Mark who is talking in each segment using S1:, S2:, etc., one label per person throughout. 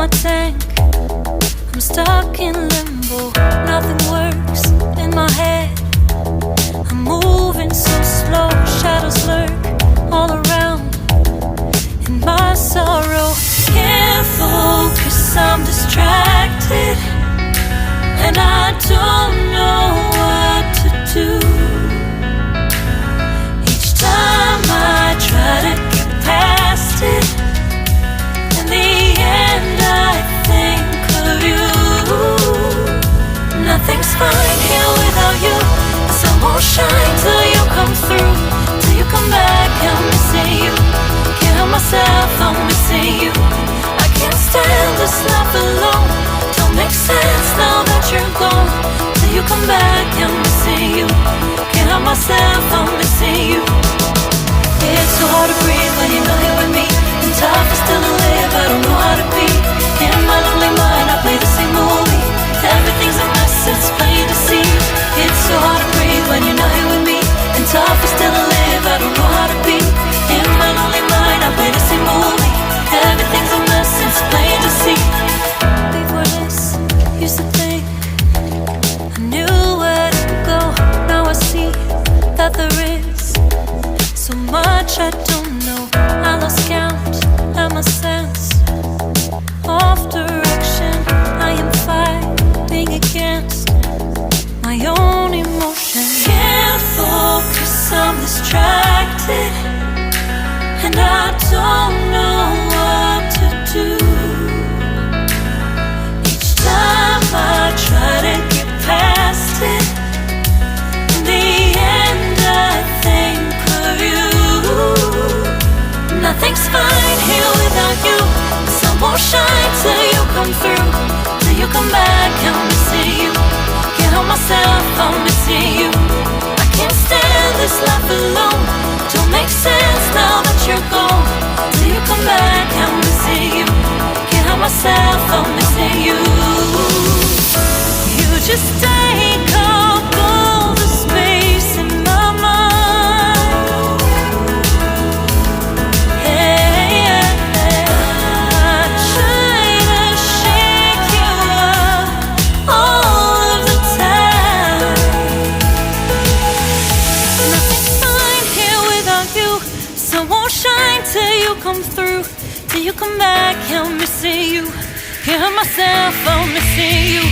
S1: my tank. I'm stuck in limbo, nothing works in my head. I'm moving so slow, shadows lurk all around. In my sorrow, can't focus, I'm distracted, and I don't know what to do. Each time I try to get past it, in the end I think of you. Nothing's fine here without you. The sun won't shine till you come through. Till you come back, I'm missing you. Can't help myself, I'm missing you. I can't stand this life alone. Don't make sense now that you're gone. Till you come back, I'm missing you. Can't help myself, I'm missing you. It's so hard to breathe when you're not here with me. And tough is still to live, I don't know how to be. In my lonely mind, I play the same movie. Everything's a mess, it's plain to see. It's so hard to breathe when you're not here with me. And tough is still to live, I don't know how to be. In my lonely mind, I play the same movie. Everything's a mess, it's plain to see. Before this, used to think I knew where to go. Now I see that there is so much I don't know. I lost count at my sense of direction. I am fighting against my own emotion. Can't focus, I'm distracted, and I don't know what to do. Each time I try to get past it, in the end I think of you. Nothing's fine here without you. The sun won't shine till you come through. Till you come back, I'm missing you. Can't help myself, I'm missing you. I can't stand this life alone. Don't make sense now that you're gone. Till you come back, I'm missing you. Can't help myself, I'm missing you. You just take up all the space in my mind. Hey, I try to shake you up all of the time. Nothing's fine here without you. Sun won't shine till you come through. Till you come back, I'm missing you. Can't help myself, I'm missing you.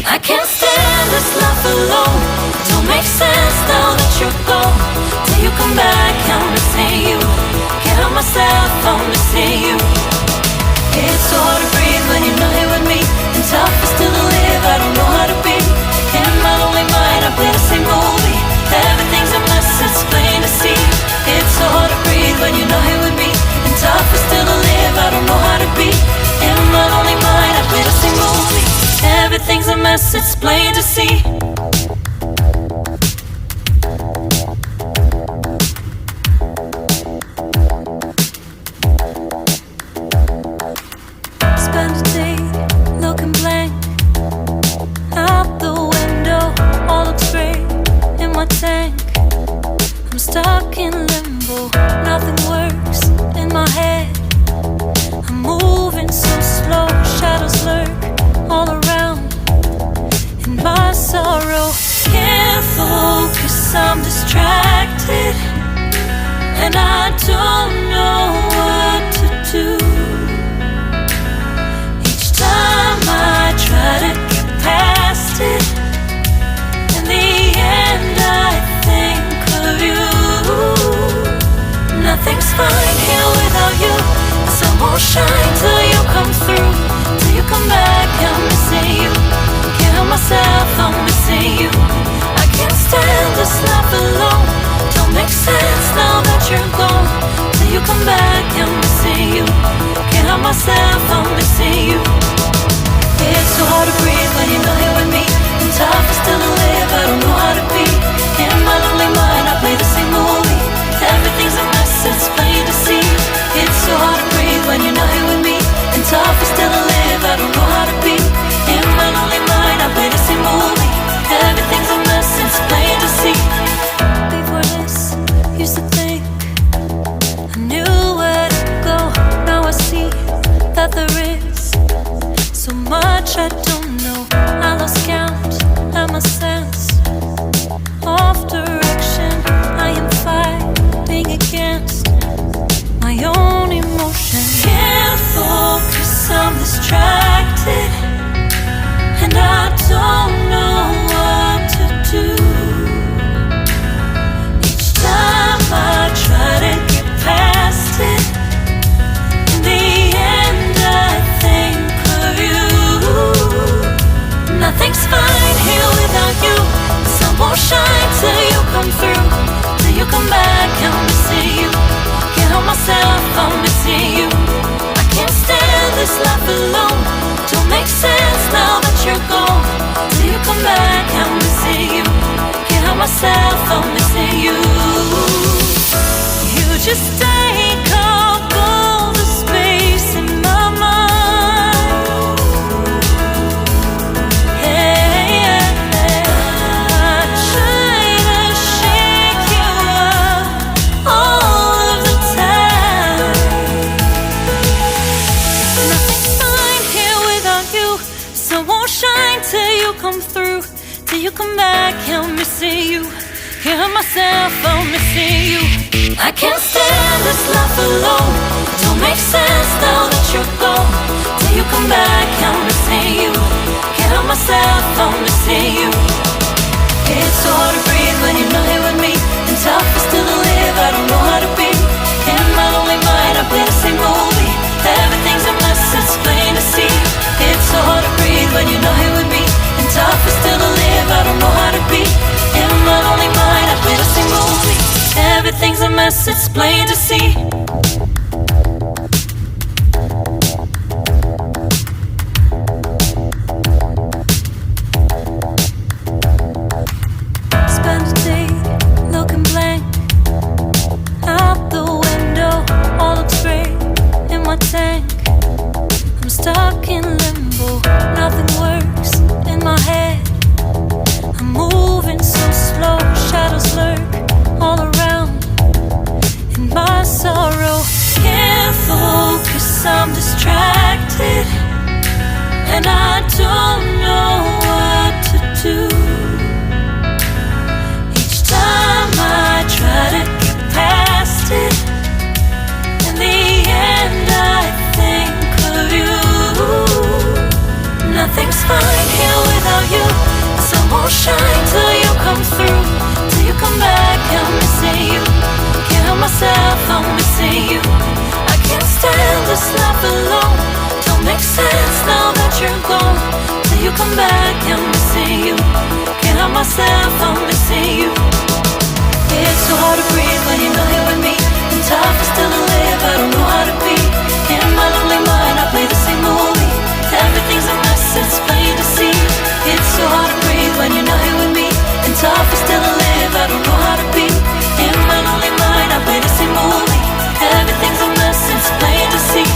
S1: I can't stand this life alone. Don't make sense now that you're gone. Till you come back, I'm missing you. Can't help myself, I'm missing you. It's so hard to breathe when you're not here with me. And tough is still to live, I don't know how to be. In my lonely mind, I play the same movie. Everything's a mess, it's plain to see. It's so hard to breathe when you're not here with me. And tough is still to live, I don't know how to be. In my lonely mind, I play the same movie. Everything's a mess, it's plain to see. Spend a day looking blank out the window, all looks great in my tank. I'm stuck in limbo, nothing works in my head. I'm moving so slow, shadows lurk all around. In my sorrow, can't focus, I'm distracted, and I don't know what to do. Each time I try to get past it, in the end I think of you. Nothing's fine here without you. The sun won't shine till you come through. Till you come back, I'm missing you. Can't help myself, I'm missing you. I can't stand this life alone. Don't make sense now that you're gone. Till you come back, I'm missing you. Can't help myself, I'm missing you. It's so hard to breathe when you're not here with me. And tough is still to live, I don't know how to be. In my lonely mind, I play the same movie. Everything's a mess, it's plain to see. It's so hard to breathe when you're not here with me. And tough is still to live, I don't know how to be. In my lonely mind, I play the same movie. Everything's a mess, it's plain to see. Before this, used to think I knew where to come back, I'm missing you. Can't help myself, I'm missing you. You just take up all the space in my mind. Hey, I try to shake you up all of the time. Nothing's fine here without you, so won't shine till you come through. Till you come back, I'm missing you. Can't help myself, I'm missing you. I can't stand this life alone. Don't make sense now that you're gone. Till you come back, I'm missing you. Can't help myself, I'm missing you. It's so hard to breathe when you're not here with me, and tough is still to live, I don't know how to be. In my lonely mind, I play the same movie. Everything's a mess, it's plain to see. It's so hard to breathe when you're not here with me, and tough is still to live, I don't know how to be. In my lonely mind, I play the same movie. Everything's a mess, it's plain to see. Spend a day looking blank out the window, all looks great in my tank. I'm stuck in limbo, nothing works in my head. I'm moving so slow, shadows lurk all around. In my sorrow, can't focus, I'm distracted, and I don't know what to do. Each time I try to get past it, in the end I think of you. Nothing's fine here without you. The sun won't shine till you come through. Till you come back, I'm missing you. Can't help myself, I'm missing you. I can't stand this life alone. Don't make sense now that you're gone. Till you come back, I'm missing you. Can't help myself, I'm missing you. It's so hard to breathe when you're not here with me, and tough is still to live, I don't know how to be. In my lonely mind, I play the same movie. Everything's a mess, it's plain to see. It's so hard to breathe when you're not here with me, and tough is still to live, I don't know how to be. In my lonely mind, I play the same movie. Everything's a mess, it's plain to see.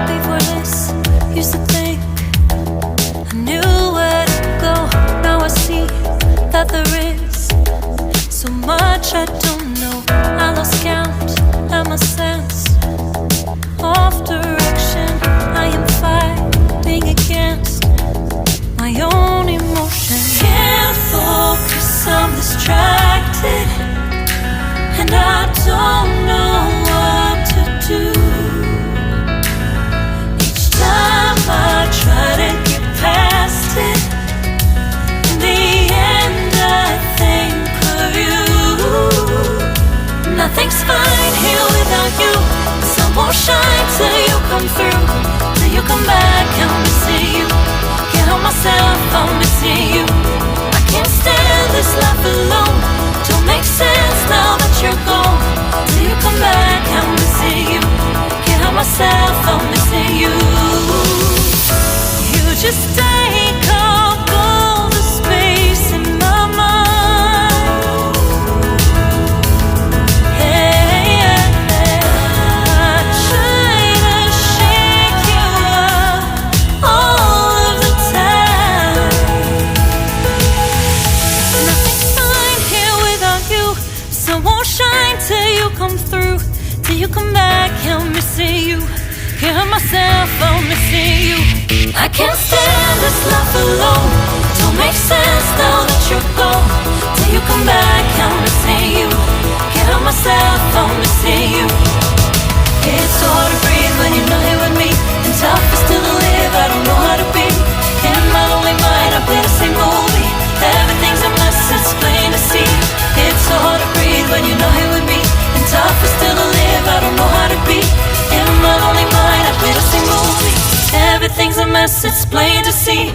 S1: Before this, used to think I knew where to go. Now I see that there is so much I don't know. I lost count and my sense of direction. I am fighting against my own emotion. Can't focus, I'm distracted, and I don't know what to do. Each time I try to get past it, in the end I think of you. Nothing's fine here without you. The sun won't shine till you come through. Till you come back, I'm missing you. Can't help myself, I'm missing you. I can't stand this life alone. Don't make sense now that you're gone. Till you come back, I'm missing you. Can't help myself, I'm missing you. You just take up all the space in my mind. Hey, I try to shake you up all of the time. Nothing's fine here without you. Sun won't shine till you come through. Till you come back, I'm missing you. Can't help myself, I'm missing you. I can't stand this life alone. Don't make sense now that you're gone. Till you come back, I'm missing you. Can't help myself, I'm missing you. It's so hard to breathe when you're not here with me, and tough is still to live, I don't know how to be. In my lonely mind, I play the same movie. Everything's a mess, it's plain to see. It's so hard to breathe when you're not here with me, and tough is still to live, I don't know how to be. In my lonely mind, I play the same movie. Everything's a mess, it's plain to see.